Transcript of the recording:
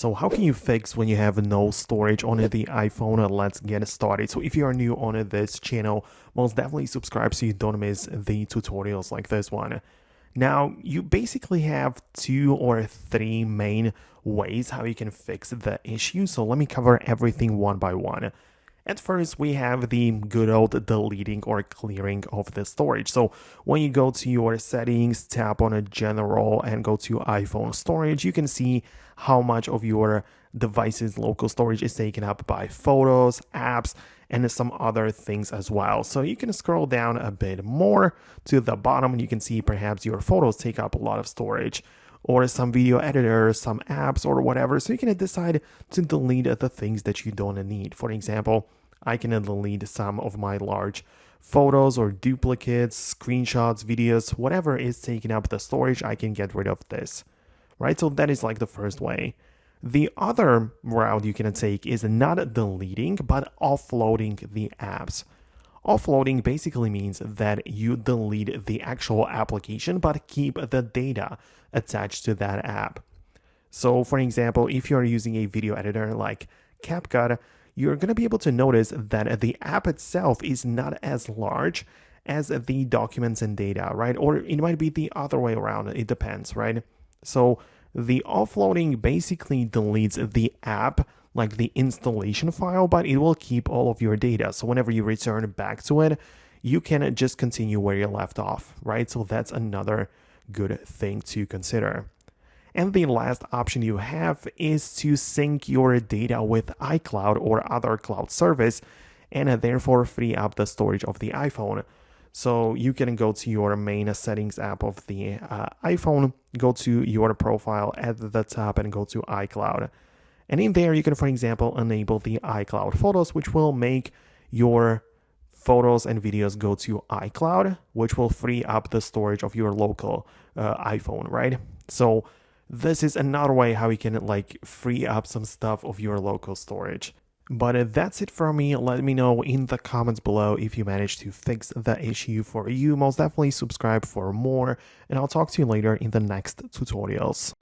So how can you fix when you have no storage on the iPhone? Let's get started. So if you are new on this channel, most definitely subscribe so you don't miss the tutorials like this one. Now, you basically have 2 or 3 main ways how you can fix the issue. So let me cover everything one by one. At first, we have the good old deleting or clearing of the storage. So when you go to your settings, tap on a general and go to iPhone storage, you can see how much of your device's local storage is taken up by photos, apps, and some other things as well. So you can scroll down a bit more to the bottom and you can see perhaps your photos take up a lot of storage, or some video editors, some apps, or whatever. So you can decide to delete the things that you don't need. For example, I can delete some of my large photos or duplicates, screenshots, videos, whatever is taking up the storage, I can get rid of this, right? So that is like the first way. The other route you can take is not deleting, but offloading the apps. Offloading basically means that you delete the actual application but keep the data attached to that app. So for example, if you're using a video editor like CapCut, you're going to be able to notice that the app itself is not as large as the documents and data, right? Or it might be the other way around. It depends, right? So the offloading basically deletes the app, like the installation file, but it will keep all of your data. So whenever you return back to it, you can just continue where you left off, right? So that's another good thing to consider. And the last option you have is to sync your data with iCloud or other cloud service and therefore free up the storage of the iPhone. So you can go to your main settings app of the iPhone, go to your profile at the top and go to iCloud. And in there, you can, for example, enable the iCloud photos, which will make your photos and videos go to iCloud, which will free up the storage of your local iPhone, right? So this is another way how you can like free up some stuff of your local storage. But that's it from me. Let me know in the comments below if you managed to fix the issue for you. Most definitely subscribe for more, and I'll talk to you later in the next tutorials.